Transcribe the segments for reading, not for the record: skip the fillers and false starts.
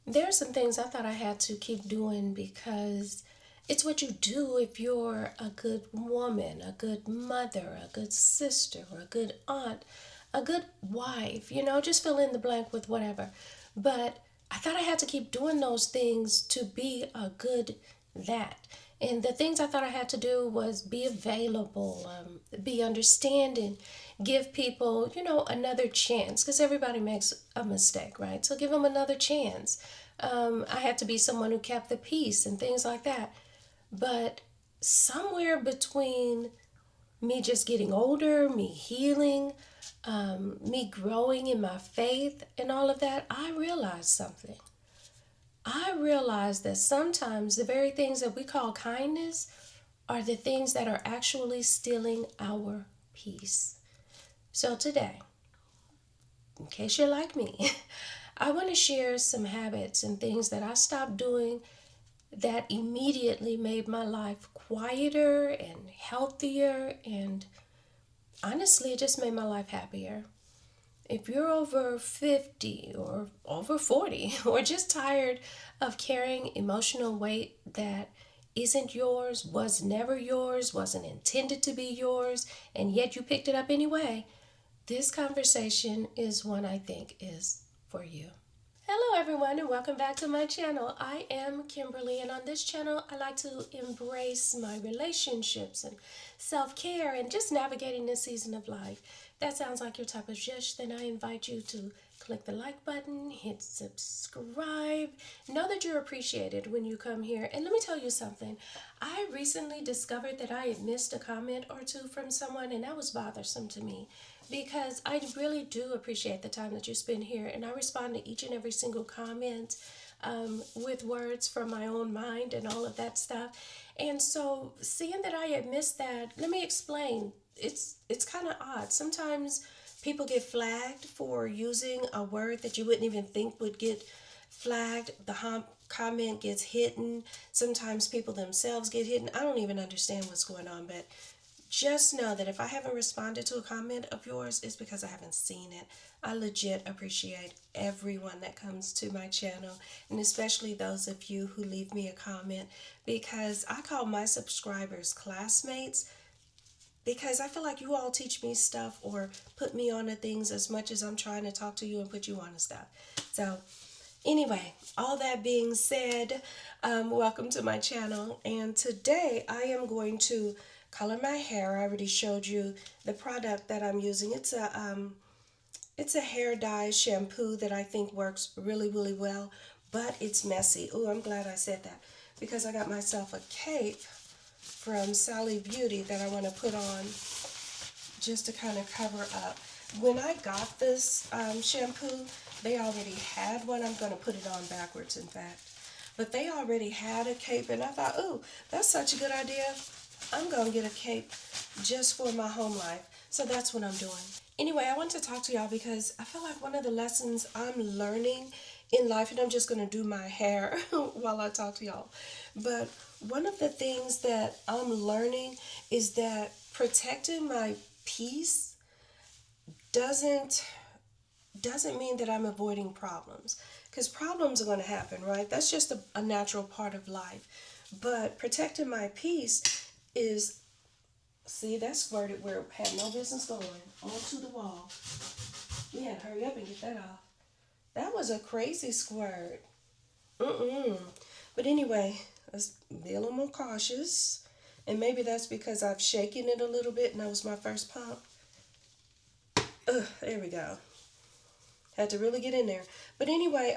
There are some things I thought I had to keep doing because it's what you do if you're a good woman, a good mother, a good sister, or a good aunt, a good wife, just fill in the blank with whatever. But I thought I had to keep doing those things to be a good that. And the things I thought I had to do was be available, be understanding, give people, another chance because everybody makes a mistake, right? So give them another chance. I had to be someone who kept the peace and things like that. But somewhere between me just getting older, me healing, me growing in my faith, and all of that, I realized something. I realized that sometimes the very things that we call kindness are the things that are actually stealing our peace. So today, in case you're like me, I want to share some habits and things that I stopped doing that immediately made my life quieter and healthier, and honestly, it just made my life happier. If you're over 50 or over 40 or just tired of carrying emotional weight that isn't yours, was never yours, wasn't intended to be yours, and yet you picked it up anyway, this conversation is one I think is for you. Hello, everyone, and welcome back to my channel. I am Kimberly, and on this channel, I like to embrace my relationships and self care and just navigating this season of life. If that sounds like your type of dish, then I invite you to click the like button, hit subscribe. Know that you're appreciated when you come here. And let me tell you something. I recently discovered that I had missed a comment or two from someone, and that was bothersome to me because I really do appreciate the time that you spend here, and I respond to each and every single comment with words from my own mind and all of that stuff. And so, seeing that I had missed that, let me explain. It's kind of odd. Sometimes people get flagged for using a word that you wouldn't even think would get flagged. The comment gets hidden. Sometimes people themselves get hidden. I don't even understand what's going on, but just know that if I haven't responded to a comment of yours, it's because I haven't seen it. I legit appreciate everyone that comes to my channel, and especially those of you who leave me a comment, because I call my subscribers classmates because I feel like you all teach me stuff or put me on to things as much as I'm trying to talk to you and put you on to stuff. So, anyway, all that being said, welcome to my channel. And today I am going to color my hair. I already showed you the product that I'm using. It's a hair dye shampoo that I think works really, really well, but it's messy. Oh, I'm glad I said that because I got myself a cape from Sally Beauty that I want to put on just to kind of cover up. When I got this shampoo, they already had one. I'm going to put it on backwards, in fact. But they already had a cape, and I thought, oh, that's such a good idea. I'm going to get a cape just for my home life. So that's what I'm doing. Anyway, I want to talk to y'all because I feel like one of the lessons I'm learning in life, and I'm just going to do my hair while I talk to y'all. But one of the things that I'm learning is that protecting my peace doesn't doesn't mean that I'm avoiding problems, because problems are going to happen, right? That's just a natural part of life. But protecting my peace is, see, that squirted where it had no business going onto the wall. We had to hurry up and get that off. That was a crazy squirt. Mm-mm. But anyway, let's be a little more cautious. And maybe that's because I've shaken it a little bit and that was my first pump. There we go. Had to really get in there. But anyway,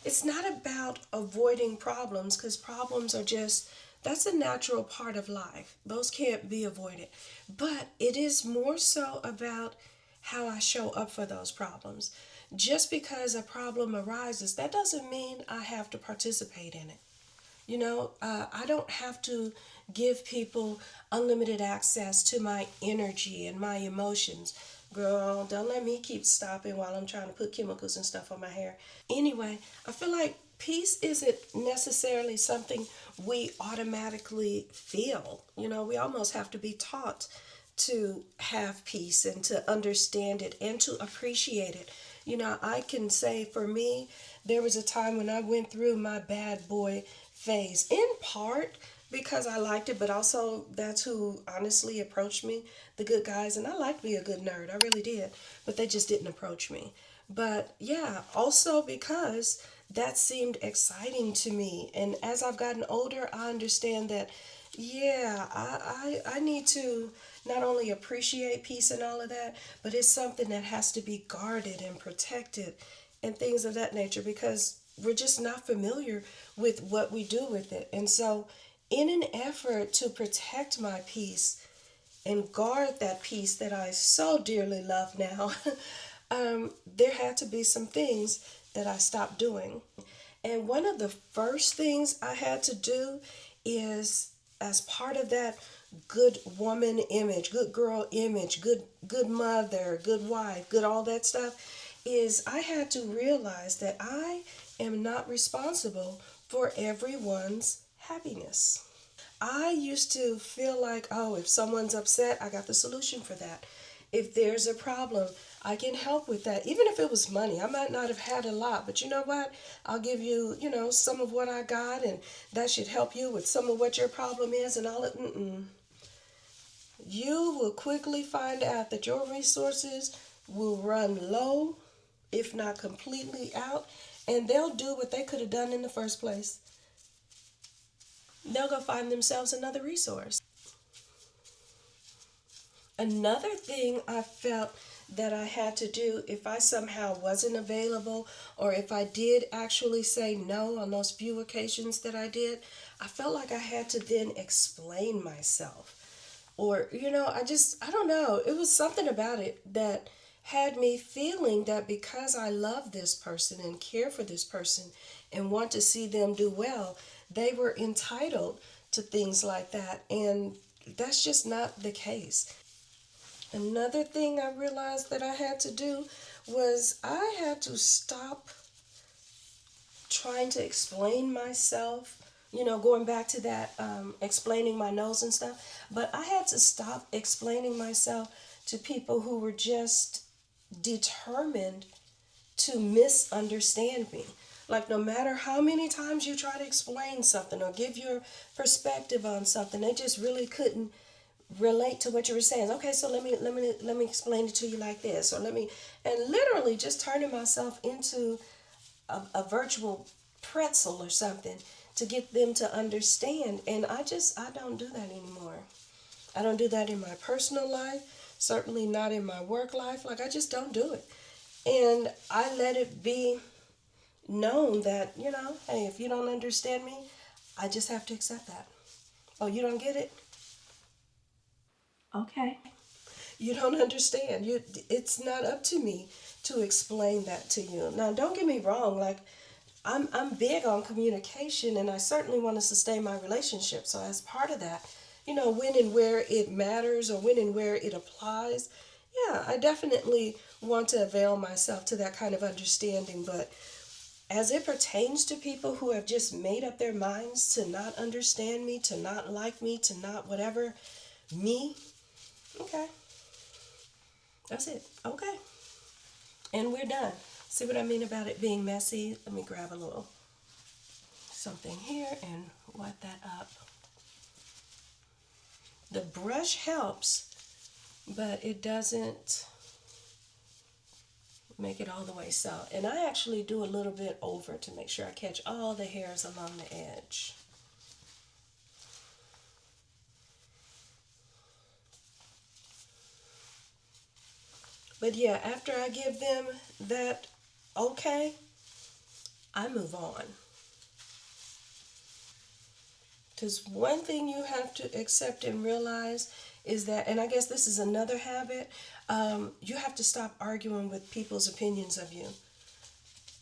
it's not about avoiding problems, because problems are just, that's a natural part of life. Those can't be avoided. But it is more so about how I show up for those problems. Just because a problem arises, that doesn't mean I have to participate in it. I don't have to give people unlimited access to my energy and my emotions. Girl, don't let me keep stopping while I'm trying to put chemicals and stuff on my hair. Anyway, I feel like peace isn't necessarily something we automatically feel. We almost have to be taught to have peace and to understand it and to appreciate it. I can say for me, there was a time when I went through my bad boy phase, in part because I liked it, but also that's who honestly approached me, the good guys. And I liked being a good nerd, I really did, but they just didn't approach me. But yeah, also because that seemed exciting to me. And as I've gotten older, I understand that, yeah, I need to not only appreciate peace and all of that, but it's something that has to be guarded and protected and things of that nature because we're just not familiar with what we do with it. And so, in an effort to protect my peace and guard that peace that I so dearly love now, there had to be some things that I stopped doing. And one of the first things I had to do is, as part of that good woman image, good girl image, good mother, good wife, good all that stuff, is I had to realize that I am not responsible for everyone's happiness. I used to feel like, oh, if someone's upset, I got the solution for that. If there's a problem, I can help with that. Even if it was money, I might not have had a lot, but you know what? I'll give you, some of what I got, and that should help you with some of what your problem is, and all it. Mm-mm. You will quickly find out that your resources will run low, if not completely out, and they'll do what they could have done in the first place. They'll go find themselves another resource. Another thing I felt that I had to do if I somehow wasn't available, or if I did actually say no on those few occasions that I did, I felt like I had to then explain myself. Or, I don't know. It was something about it that had me feeling that because I love this person and care for this person and want to see them do well, they were entitled to things like that. And that's just not the case. Another thing I realized that I had to do was I had to stop trying to explain myself, going back to that, explaining my nose and stuff. But I had to stop explaining myself to people who were just determined to misunderstand me. Like, no matter how many times you try to explain something or give your perspective on something, they just really couldn't relate to what you were saying. Okay, so let me explain it to you like this, or let me, and literally just turning myself into a virtual pretzel or something to get them to understand. And I don't do that anymore. I don't do that in my personal life, certainly not in my work life. Like, I just don't do it. And I let it be known that, hey, if you don't understand me, I just have to accept that. Oh, you don't get it? Okay. You don't understand. It's not up to me to explain that to you. Now, don't get me wrong, like, I'm big on communication, and I certainly want to sustain my relationship. So as part of that, when and where it matters, or when and where it applies, yeah, I definitely want to avail myself to that kind of understanding. But as it pertains to people who have just made up their minds to not understand me, to not like me, to not whatever me, okay, that's it. Okay. And we're done. See what I mean about it being messy? Let me grab a little something here and wipe that up. The brush helps, but it doesn't make it all the way so. And I actually do a little bit over to make sure I catch all the hairs along the edge. But yeah, after I give them that okay, I move on. Because one thing you have to accept and realize is that, and I guess this is another habit, you have to stop arguing with people's opinions of you.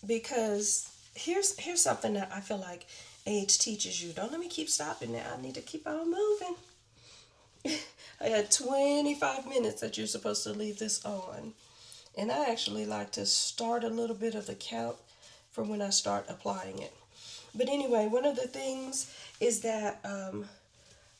Because here's something that I feel like age teaches you. Don't let me keep stopping now. I need to keep on moving. I had 25 minutes that you're supposed to leave this on. And I actually like to start a little bit of the count from when I start applying it. But anyway, one of the things is that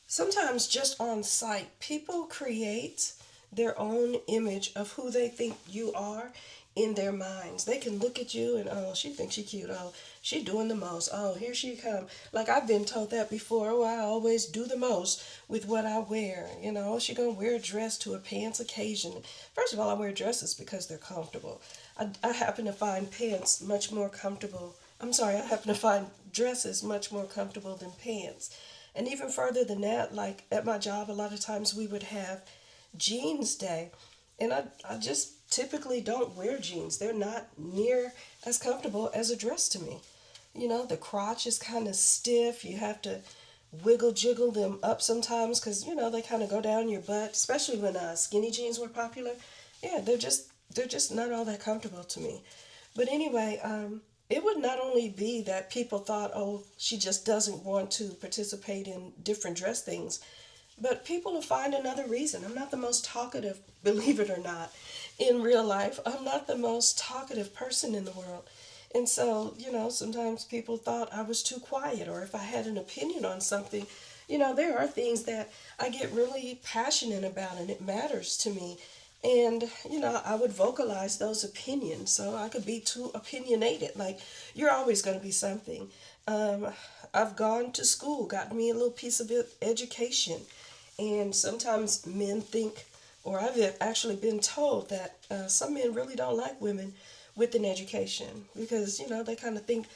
sometimes just on site, people create their own image of who they think you are. in their minds. They can look at you and, oh, she thinks she cute. Oh, she doing the most. Oh, here she come. Like I've been told that before. Oh, I always do the most with what I wear. You know, she gonna wear a dress to a pants occasion. First of all, I wear dresses because they're comfortable. I happen to find pants much more comfortable. I'm sorry, I happen to find dresses much more comfortable than pants. And even further than that, like at my job, a lot of times we would have jeans day. And I just typically don't wear jeans. They're not near as comfortable as a dress to me. You know, the crotch is kind of stiff. You have to wiggle jiggle them up sometimes because, you know, they kind of go down your butt, especially when skinny jeans were popular. Yeah, they're just not all that comfortable to me. But anyway, it would not only be that people thought, oh, she just doesn't want to participate in different dress things, but people will find another reason. I'm not the most talkative, believe it or not, in real life. I'm not the most talkative person in the world. And so, you know, sometimes people thought I was too quiet, or if I had an opinion on something, you know, there are things that I get really passionate about and it matters to me. And, you know, I would vocalize those opinions. So I could be too opinionated. Like, you're always going to be something. Um, I've gone to school, got me a little piece of education. And sometimes men think, or I've actually been told that some men really don't like women with an education because, you know, they kind of think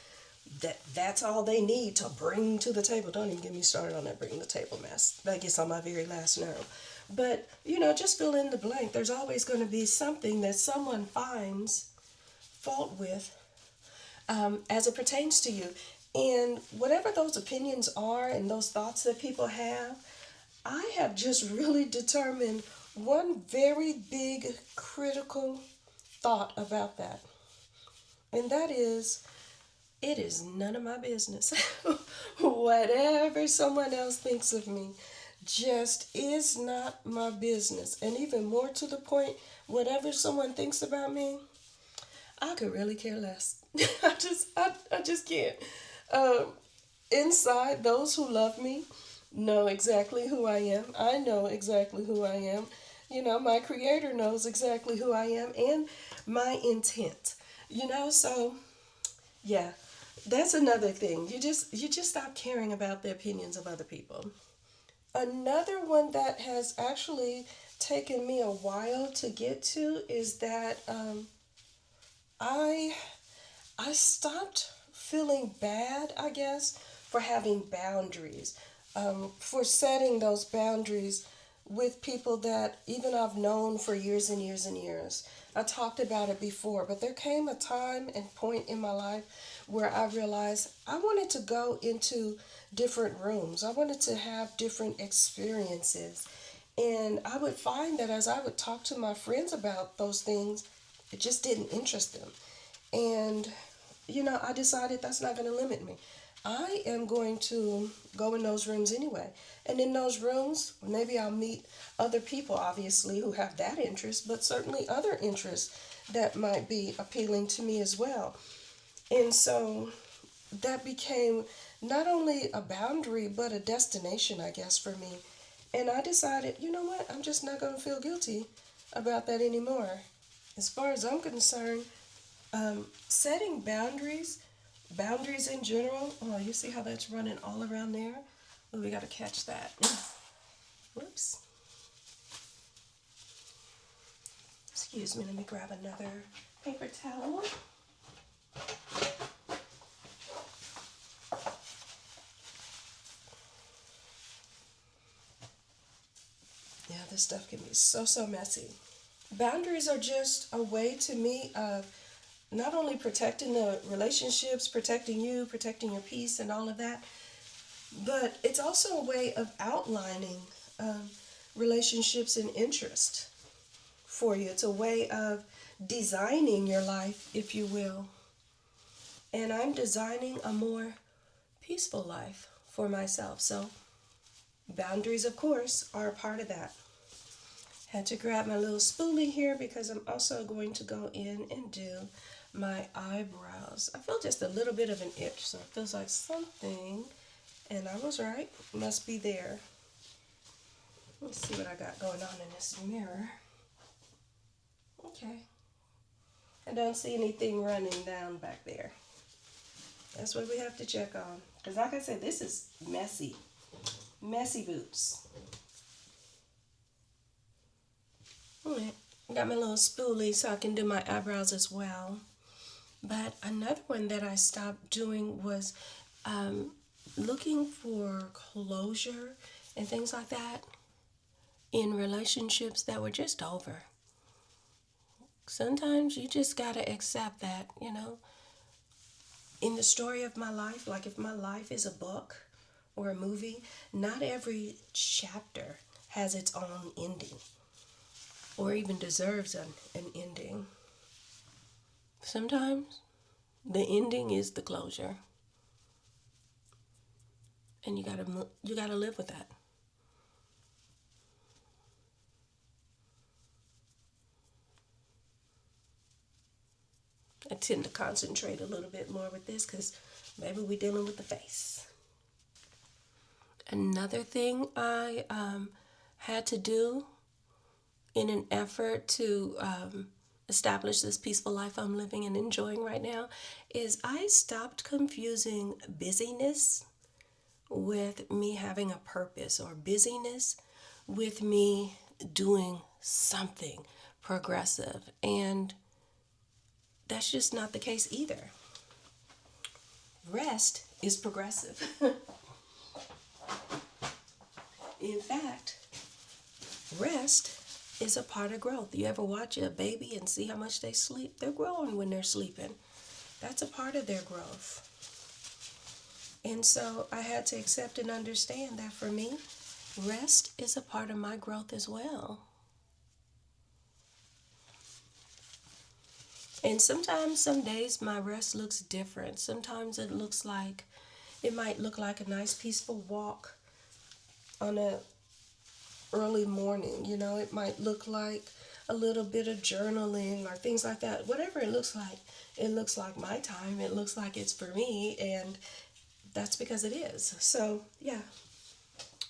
that that's all they need to bring to the table. Don't even get me started on that bring the table mess. That gets on my very last nerve. But, you know, just fill in the blank. There's always going to be something that someone finds fault with as it pertains to you. And whatever those opinions are and those thoughts that people have, I have just really determined one very big critical thought about that. And that is, it is none of my business. Whatever someone else thinks of me just is not my business. And even more to the point, whatever someone thinks about me, I could really care less. I just can't. Um, Inside, those who love me know exactly who I am. I know exactly who I am. You know, my creator knows exactly who I am and my intent. You know, so yeah, that's another thing. You just stop caring about the opinions of other people. Another one that has actually taken me a while to get to is that I I stopped feeling bad, I guess, for having boundaries, for setting those boundaries with people that even I've known for years and years and years. I talked about it before, but there came a time and point in my life where I realized I wanted to go into different rooms. I wanted to have different experiences. And I would find that as I would talk to my friends about those things, it just didn't interest them. And, you know, I decided that's not going to limit me. I am going to go in those rooms anyway. And in those rooms, maybe I'll meet other people, obviously, who have that interest, but certainly other interests that might be appealing to me as well. And so that became not only a boundary, but a destination, I guess, for me. And I decided, you know what, I'm just not going to feel guilty about that anymore. As far as I'm concerned, setting boundaries in general. Oh, you see how that's running all around there? Oh, we got to catch that. Whoops. Excuse me, let me grab another paper towel. Yeah, this stuff can be so messy. Boundaries are just a way to me of not only protecting the relationships, protecting you, protecting your peace, and all of that, but it's also a way of outlining um, relationships and interest for you. It's a way of designing your life, if you will. And I'm designing a more peaceful life for myself. So, boundaries, of course, are a part of that. Had to grab my little spoolie here because I'm also going to go in and do my eyebrows. I feel just a little bit of an itch, so it feels like something, and I was right, must be there. Let's see what I got going on in this mirror. Okay. I don't see anything running down back there. That's what we have to check on. Because, like I said, this is messy. Messy boots. All right. Got my little spoolie so I can do my eyebrows as well. But another one that I stopped doing was um, looking for closure and things like that in relationships that were just over. Sometimes you just gotta accept that, in the story of my life, like if my life is a book or a movie, not every chapter has its own ending or even deserves an ending. Sometimes the ending is the closure, and you gotta live with that. I tend to concentrate a little bit more with this because maybe we're dealing with the face. Another thing I had to do in an effort to establish this peaceful life I'm living and enjoying right now is I stopped confusing busyness with me having a purpose or busyness with me doing something progressive. And that's just not the case either. Rest is progressive. In fact, rest is a part of growth. You ever watch a baby and see how much they sleep? They're growing when they're sleeping. That's a part of their growth. And so I had to accept and understand that for me, rest is a part of my growth as well. And sometimes, some days, my rest looks different. Sometimes it might look like a nice, peaceful walk on a early morning. It might look like a little bit of journaling or things like that. Whatever it looks like my time. It looks like it's for me, and that's because it is. So, yeah.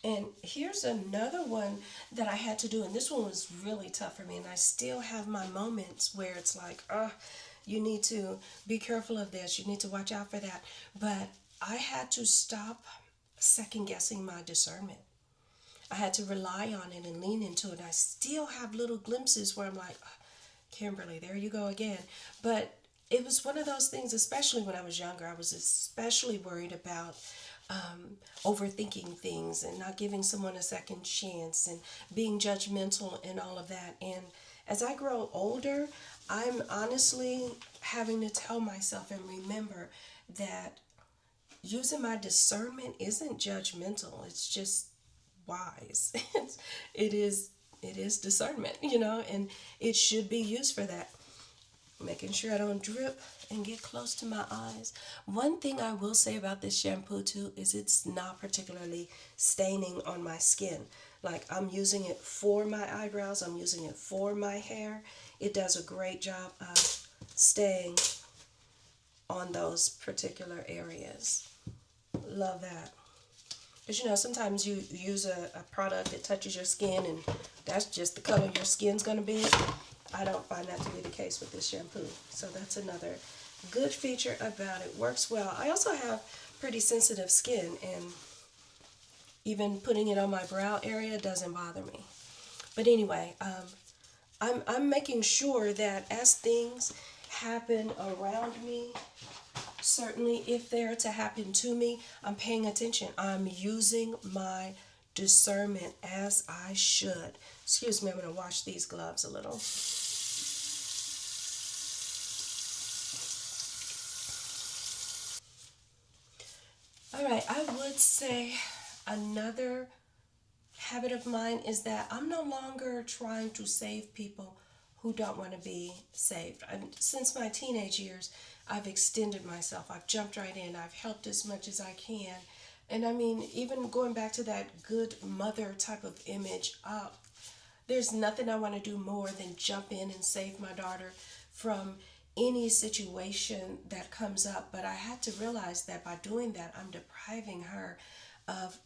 And here's another one that I had to do, and this one was really tough for me, and I still have my moments where it's like, you need to be careful of this, you need to watch out for that. But I had to stop second guessing my discernment. I had to rely on it and lean into it. I still have little glimpses where I'm like, Kimberly, there you go again. But it was one of those things, especially when I was younger, I was especially worried about overthinking things and not giving someone a second chance and being judgmental and all of that. And as I grow older, I'm honestly having to tell myself and remember that using my discernment isn't judgmental. It's just wise. it is it is discernment, and it should be used for that. Making sure I don't drip and get close to my eyes. One thing I will say about this shampoo too is it's not particularly staining on my skin. Like I'm using it for my eyebrows, I'm using it for my hair. It does a great job of staying on those particular areas. Love that. Because sometimes you use a product that touches your skin and that's just the color your skin's going to be. I don't find that to be the case with this shampoo. So that's another good feature about it. Works well. I also have pretty sensitive skin, and even putting it on my brow area doesn't bother me. But anyway, I'm making sure that as things happen around me, certainly if they're to happen to me, I'm paying attention. I'm using my discernment as I should. Excuse me, I'm going to wash these gloves a little. All right, I would say another habit of mine is that I'm no longer trying to save people who don't want to be saved. Since my teenage years, I've extended myself. I've jumped right in. I've helped as much as I can. And I mean, even going back to that good mother type of image, there's nothing I want to do more than jump in and save my daughter from any situation that comes up. But I had to realize that by doing that, I'm depriving her of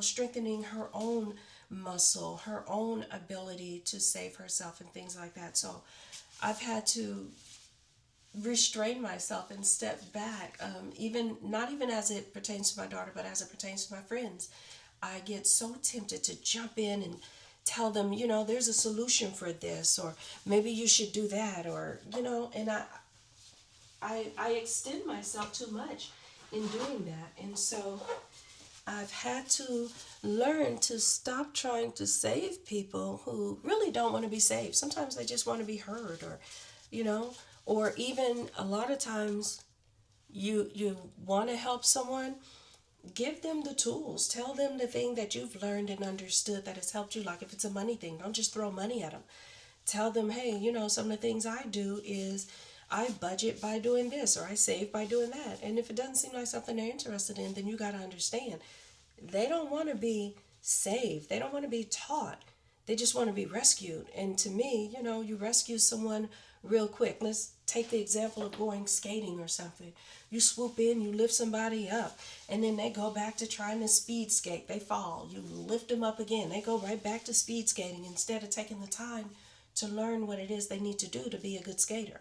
strengthening her own muscle, her own ability to save herself and things like that. So I've had to restrain myself and step back. Even not even as it pertains to my daughter, but as it pertains to my friends, I get so tempted to jump in and tell them, there's a solution for this, or maybe you should do that, or and I extend myself too much in doing that, and so I've had to learn to stop trying to save people who really don't want to be saved. Sometimes they just want to be heard, or you know, or even a lot of times you want to help someone, give them the tools. Tell them the thing that you've learned and understood that has helped you. Like if it's a money thing, don't just throw money at them. Tell them, hey, some of the things I do is I budget by doing this, or I save by doing that. And if it doesn't seem like something they're interested in, then you got to understand they don't want to be saved. They don't want to be taught. They just want to be rescued. And to me, you rescue someone real quick. Let's take the example of going skating or something. You swoop in, you lift somebody up, and then they go back to trying to speed skate. They fall. You lift them up again. They go right back to speed skating instead of taking the time to learn what it is they need to do to be a good skater.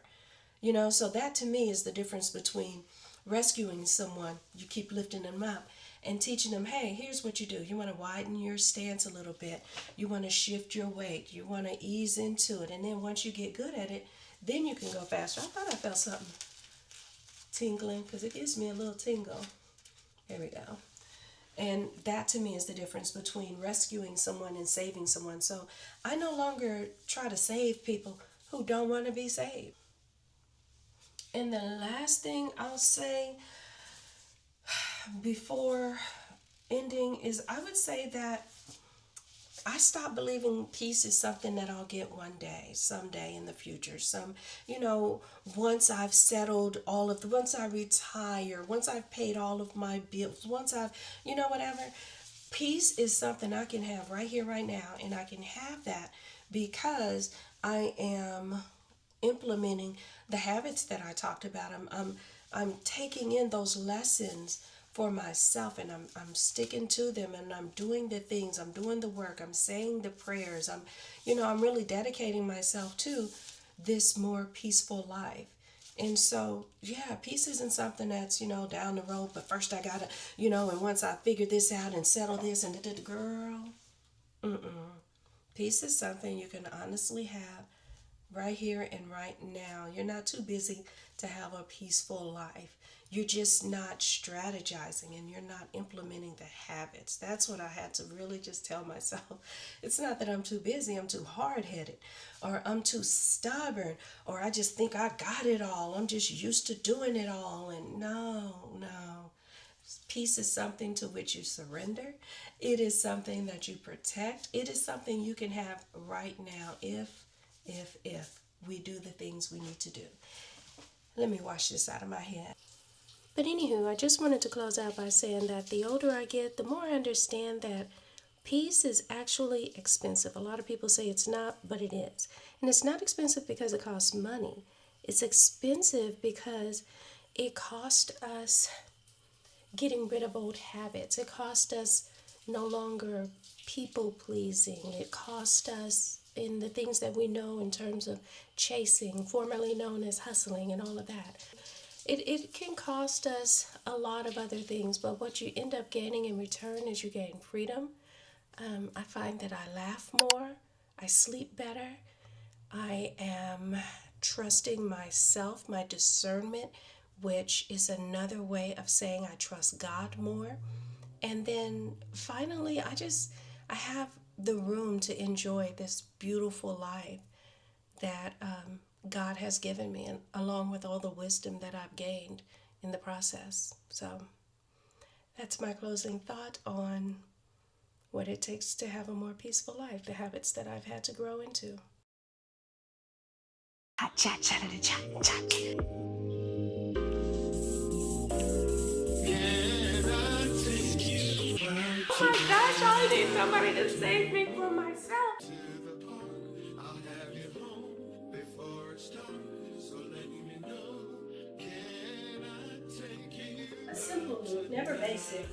So that to me is the difference between rescuing someone, you keep lifting them up, and teaching them, hey, here's what you do. You want to widen your stance a little bit. You want to shift your weight. You want to ease into it. And then once you get good at it, then you can go faster. I thought I felt something tingling because it gives me a little tingle. There we go. And that to me is the difference between rescuing someone and saving someone. So I no longer try to save people who don't want to be saved. And the last thing I'll say before ending is I would say that I stopped believing peace is something that I'll get one day, someday in the future. Once I've settled once I retire, once I've paid all of my bills, once I've, whatever. Peace is something I can have right here, right now, and I can have that because I am implementing the habits that I talked about. I'm taking in those lessons for myself, and I'm sticking to them, and I'm doing the things, I'm doing the work, I'm saying the prayers, I'm really dedicating myself to this more peaceful life. And so, yeah, peace isn't something that's, down the road, but first I gotta, and once I figure this out and settle this and girl, peace is something you can honestly have right here and right now. You're not too busy to have a peaceful life. You're just not strategizing and you're not implementing the habits. That's what I had to really just tell myself. It's not that I'm too busy, I'm too hard headed, or I'm too stubborn, or I just think I got it all. I'm just used to doing it all. And no, no. Peace is something to which you surrender. It is something that you protect. It is something you can have right now if we do the things we need to do. Let me wash this out of my head. But anywho, I just wanted to close out by saying that the older I get, the more I understand that peace is actually expensive. A lot of people say it's not, but it is. And it's not expensive because it costs money. It's expensive because it cost us getting rid of old habits. It cost us no longer people pleasing. It cost us in the things that we know in terms of chasing, formerly known as hustling, and all of that. It can cost us a lot of other things, but what you end up gaining in return is you gain freedom. I find that I laugh more, I sleep better, I am trusting myself, my discernment, which is another way of saying I trust God more. And then finally, I have the room to enjoy this beautiful life that God has given me, and along with all the wisdom that I've gained in the process. So that's my closing thought on what it takes to have a more peaceful life, the habits that I've had to grow into. Oh my gosh, I need somebody to save me from myself. A simple move, never basic.